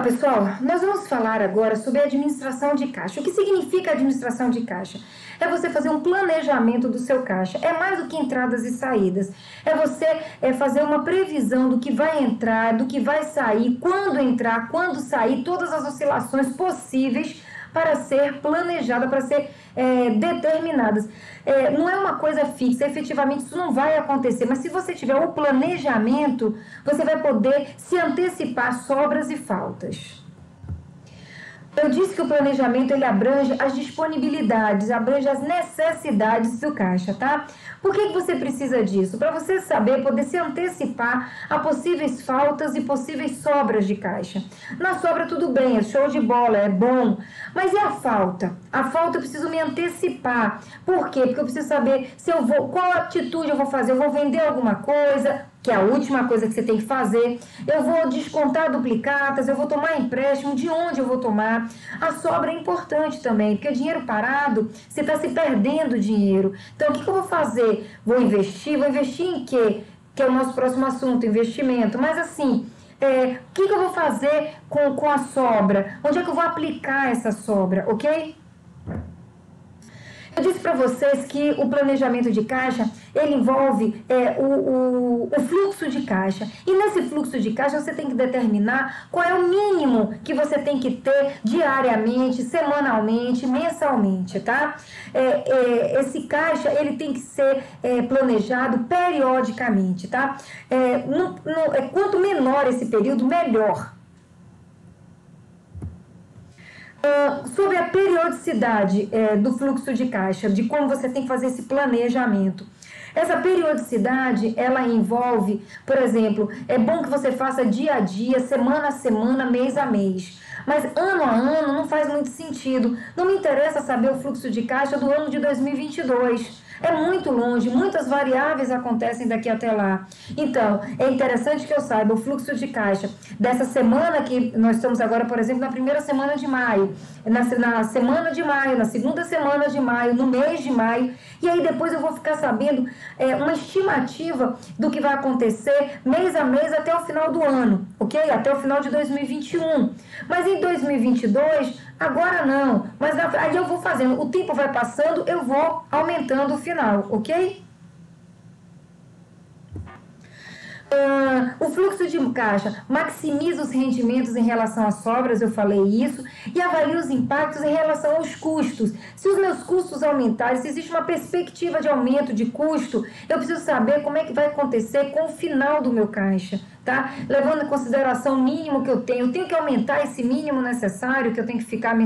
pessoal, nós vamos falar agora sobre administração de caixa. O que significa administração de caixa? É você fazer um planejamento do seu caixa. É mais do que entradas e saídas. É você fazer uma previsão do que vai entrar, do que vai sair, quando entrar, quando sair, todas as oscilações possíveis para ser planejada, para ser determinadas. Não é uma coisa fixa, efetivamente isso não vai acontecer, mas se você tiver o planejamento, você vai poder se antecipar sobras e faltas. Eu disse que o planejamento ele abrange as disponibilidades, abrange as necessidades do caixa, tá? Por que você precisa disso? Para você saber, poder se antecipar a possíveis faltas e possíveis sobras de caixa. Na sobra tudo bem, é show de bola, é bom. Mas e a falta? A falta eu preciso me antecipar. Por quê? Porque eu preciso saber se eu vou, qual atitude eu vou fazer. Eu vou vender alguma coisa, que é a última coisa que você tem que fazer. Eu vou descontar duplicatas, eu vou tomar empréstimo, de onde eu vou tomar. A sobra é importante também, porque o dinheiro parado, você está se perdendo dinheiro. Então, o que eu vou fazer? Vou investir em quê? Que é o nosso próximo assunto, investimento. Mas assim, o que eu vou fazer com a sobra? Onde é que eu vou aplicar essa sobra, ok? Eu disse para vocês que o planejamento de caixa, ele envolve o fluxo de caixa. E nesse fluxo de caixa você tem que determinar qual é o mínimo que você tem que ter diariamente, semanalmente, mensalmente, tá? Esse caixa, ele tem que ser planejado periodicamente, tá? Quanto menor esse período, melhor. Sobre a periodicidade do fluxo de caixa, de como você tem que fazer esse planejamento. Essa periodicidade, ela envolve, por exemplo, é bom que você faça dia a dia, semana a semana, mês a mês. Mas ano a ano não faz muito sentido. Não me interessa saber o fluxo de caixa do ano de 2022. É muito longe, muitas variáveis acontecem daqui até lá. Então, é interessante que eu saiba o fluxo de caixa dessa semana que nós estamos agora, por exemplo, na primeira semana de maio, na semana de maio, na segunda semana de maio, no mês de maio, e aí depois eu vou ficar sabendo uma estimativa do que vai acontecer mês a mês até o final do ano, ok? Até o final de 2021. Mas em 2022, agora não, mas aí eu vou fazendo, o tempo vai passando, eu vou aumentando o final, ok? O fluxo de caixa maximiza os rendimentos em relação às sobras, eu falei isso, e avalia os impactos em relação aos custos. Se os meus custos aumentarem, se existe uma perspectiva de aumento de custo, eu preciso saber como é que vai acontecer com o final do meu caixa, tá? Levando em consideração o mínimo que eu tenho que aumentar esse mínimo necessário que eu tenho que ficar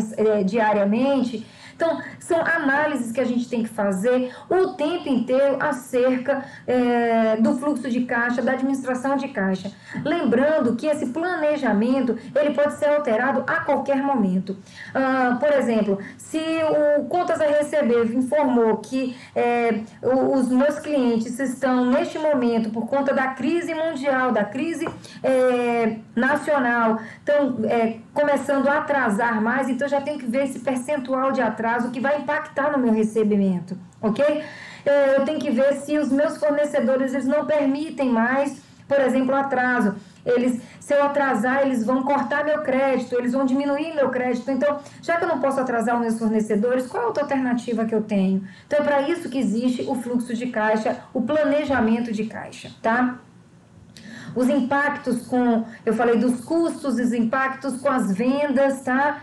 diariamente. Então, são análises que a gente tem que fazer o tempo inteiro acerca do fluxo de caixa, da administração de caixa. Lembrando que esse planejamento, ele pode ser alterado a qualquer momento. Por exemplo, se o Contas a Receber informou que os meus clientes estão, neste momento, por conta da crise mundial, da crise nacional, estão começando a atrasar mais, então já tenho que ver esse percentual de atraso que vai impactar no meu recebimento, ok? Eu tenho que ver se os meus fornecedores eles não permitem mais, por exemplo, atraso. Se eu atrasar, eles vão cortar meu crédito, eles vão diminuir meu crédito. Então, já que eu não posso atrasar os meus fornecedores, qual é a outra alternativa que eu tenho? Então, é para isso que existe o fluxo de caixa, o planejamento de caixa, tá? Os impactos eu falei dos custos, os impactos com as vendas, tá?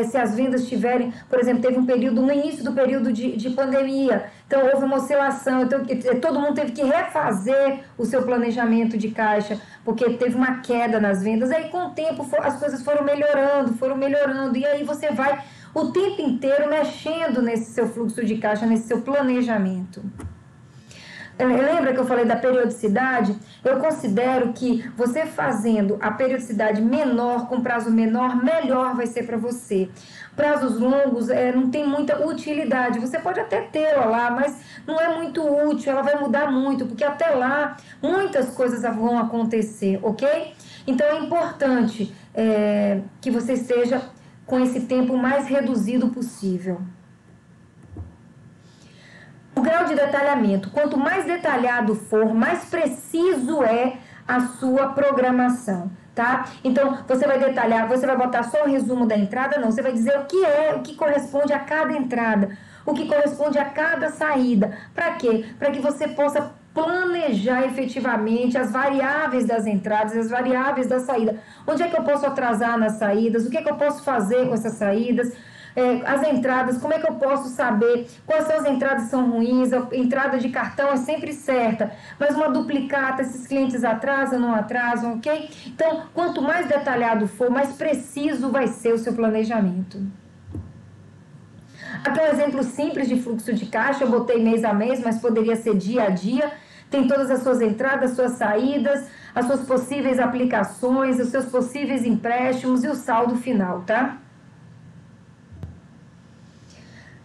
Se as vendas tiverem, por exemplo, teve um período, no início do período de pandemia, então houve uma oscilação, então todo mundo teve que refazer o seu planejamento de caixa, porque teve uma queda nas vendas, aí com o tempo as coisas foram melhorando, e aí você vai o tempo inteiro mexendo nesse seu fluxo de caixa, nesse seu planejamento. Lembra que eu falei da periodicidade? Eu considero que você fazendo a periodicidade menor, com prazo menor, melhor vai ser para você. Prazos longos não tem muita utilidade. Você pode até tê-la lá, mas não é muito útil, ela vai mudar muito, porque até lá muitas coisas vão acontecer, ok? Então é importante que você esteja com esse tempo mais reduzido possível. O grau de detalhamento, quanto mais detalhado for, mais preciso é a sua programação, tá? Então, você vai detalhar, você vai botar só o resumo da entrada? Não, você vai dizer o que corresponde a cada entrada, o que corresponde a cada saída. Para quê? Para que você possa planejar efetivamente as variáveis das entradas, as variáveis da saída. Onde é que eu posso atrasar nas saídas? O que é que eu posso fazer com essas saídas? As entradas, como é que eu posso saber quais são as entradas que são ruins? A entrada de cartão é sempre certa, mas uma duplicata, esses clientes atrasam, não atrasam, ok? Então, quanto mais detalhado for, mais preciso vai ser o seu planejamento. Aqui é um exemplo simples de fluxo de caixa, eu botei mês a mês, mas poderia ser dia a dia. Tem todas as suas entradas, suas saídas, as suas possíveis aplicações, os seus possíveis empréstimos e o saldo final, tá?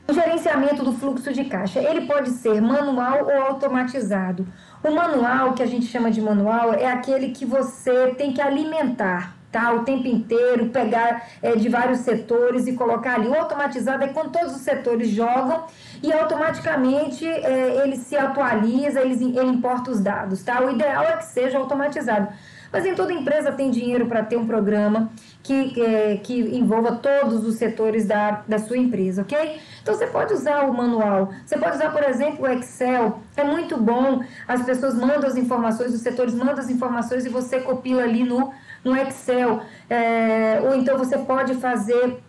O gerenciamento do fluxo de caixa, ele pode ser manual ou automatizado. O manual, que a gente chama de manual, é aquele que você tem que alimentar, tá? O tempo inteiro, pegar de vários setores e colocar ali. O automatizado é quando todos os setores jogam e automaticamente ele se atualiza, ele importa os dados, tá? O ideal é que seja automatizado. Mas em toda empresa tem dinheiro para ter um programa que envolva todos os setores da sua empresa, ok? Então você pode usar o manual, você pode usar, por exemplo, o Excel, é muito bom, as pessoas mandam as informações, os setores mandam as informações e você copia ali no Excel, ou então você pode fazer,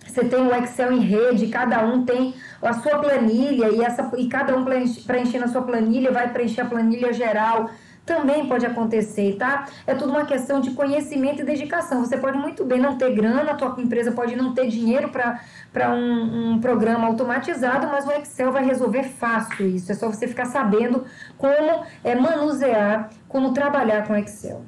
você tem o Excel em rede, cada um tem a sua planilha e cada um preenchendo a sua planilha vai preencher a planilha geral. Também pode acontecer, tá? É tudo uma questão de conhecimento e dedicação. Você pode muito bem não ter grana, a tua empresa pode não ter dinheiro para um programa automatizado, mas o Excel vai resolver fácil isso. É só você ficar sabendo como manusear, como trabalhar com Excel.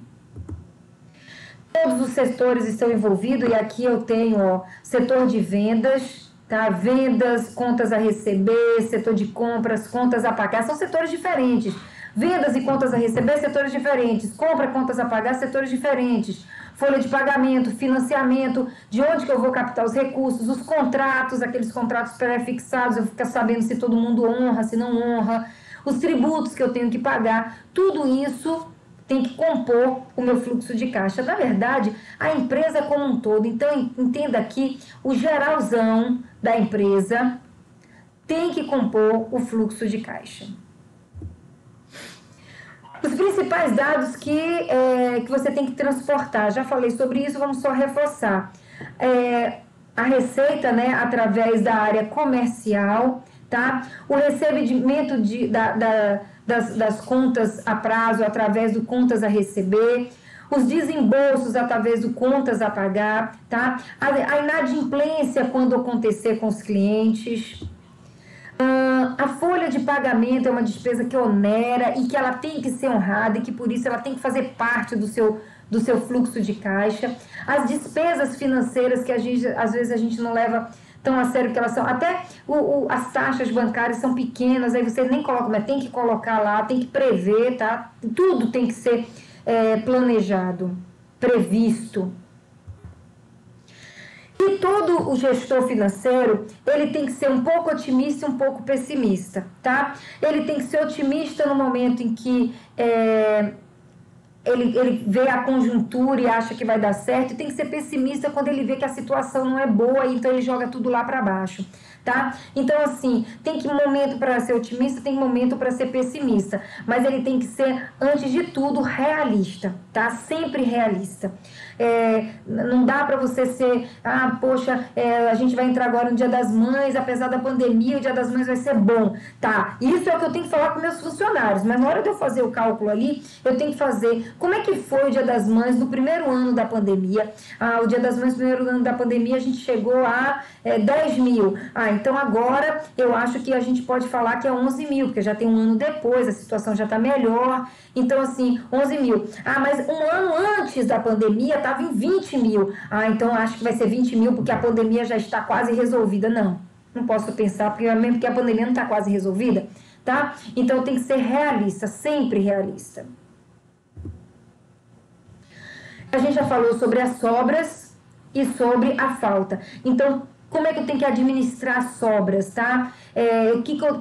Todos os setores estão envolvidos e aqui eu tenho setor de vendas, tá? Vendas, contas a receber, setor de compras, contas a pagar, são setores diferentes. Vendas e contas a receber, setores diferentes. Compra, contas a pagar, setores diferentes. Folha de pagamento, financiamento, de onde que eu vou captar os recursos, os contratos, aqueles contratos pré-fixados, eu fico sabendo se todo mundo honra, se não honra, os tributos que eu tenho que pagar, tudo isso tem que compor o meu fluxo de caixa. Na verdade, a empresa como um todo, então entenda aqui, o geralzão da empresa tem que compor o fluxo de caixa. Os principais dados que você tem que transportar, já falei sobre isso, vamos só reforçar. A receita, né, através da área comercial, tá? O recebimento das contas a prazo através do contas a receber, os desembolsos através do contas a pagar, tá? A inadimplência quando acontecer com os clientes. A folha de pagamento é uma despesa que onera e que ela tem que ser honrada e que por isso ela tem que fazer parte do seu fluxo de caixa. As despesas financeiras que às vezes a gente não leva tão a sério que elas são. Até as taxas bancárias são pequenas, aí você nem coloca, mas tem que colocar lá, tem que prever, tá? Tudo tem que ser planejado, previsto. E todo o gestor financeiro, ele tem que ser um pouco otimista e um pouco pessimista, tá? Ele tem que ser otimista no momento em que ele vê a conjuntura e acha que vai dar certo, e tem que ser pessimista quando ele vê que a situação não é boa, então ele joga tudo lá para baixo, tá? Então, assim, tem que momento para ser otimista, tem momento para ser pessimista, mas ele tem que ser, antes de tudo, realista, tá? Sempre realista. Não dá para você ser, poxa, a gente vai entrar agora no Dia das Mães, apesar da pandemia, o Dia das Mães vai ser bom, tá? Isso é o que eu tenho que falar com meus funcionários, mas na hora de eu fazer o cálculo ali, eu tenho que fazer como é que foi o Dia das Mães no primeiro ano da pandemia. O Dia das Mães no primeiro ano da pandemia a gente chegou a 10 mil. Então agora eu acho que a gente pode falar que é 11 mil, porque já tem um ano depois, a situação já está melhor. Então, assim, 11 mil. Mas um ano antes da pandemia estava em 20 mil. Então acho que vai ser 20 mil porque a pandemia já está quase resolvida. Não posso pensar, porque mesmo que a pandemia não está quase resolvida, tá? Então tem que ser realista, sempre realista. A gente já falou sobre as sobras e sobre a falta. Então, como é que eu tenho que administrar as sobras, tá?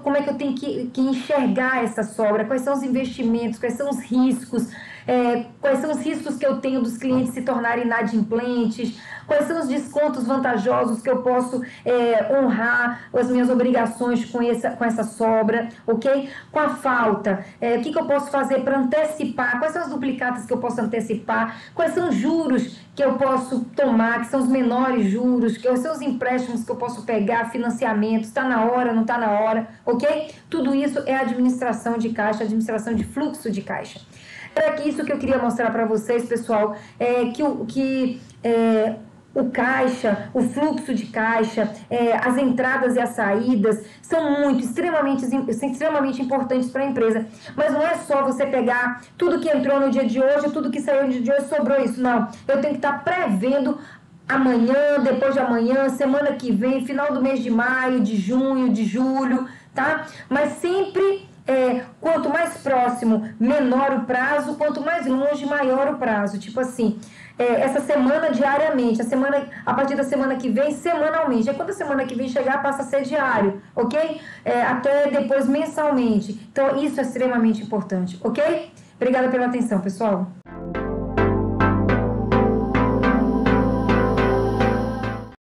como é que eu tenho que enxergar essa sobra, quais são os investimentos, quais são os riscos, quais são os riscos que eu tenho dos clientes se tornarem inadimplentes, quais são os descontos vantajosos que eu posso honrar as minhas obrigações com essa sobra, ok? Com a falta, o que eu posso fazer para antecipar, quais são as duplicatas que eu posso antecipar, quais são os juros que eu posso tomar, que são os menores juros, quais são os empréstimos que eu posso pegar, financiamentos, está na hora, não está na hora, ok? Tudo isso é administração de caixa, administração de fluxo de caixa. Era isso que eu queria mostrar para vocês, pessoal, o caixa, o fluxo de caixa, as entradas e as saídas são extremamente importantes para a empresa. Mas não é só você pegar tudo que entrou no dia de hoje, tudo que saiu no dia de hoje, sobrou isso. Não, eu tenho que estar prevendo amanhã, depois de amanhã, semana que vem, final do mês de maio, de junho, de julho, tá? Mas sempre... quanto mais próximo, menor o prazo, quanto mais longe, maior o prazo. Tipo assim, essa semana diariamente, a partir da semana que vem, semanalmente. Quando a semana que vem chegar, passa a ser diário, ok? Até depois mensalmente. Então, isso é extremamente importante, ok? Obrigada pela atenção, pessoal.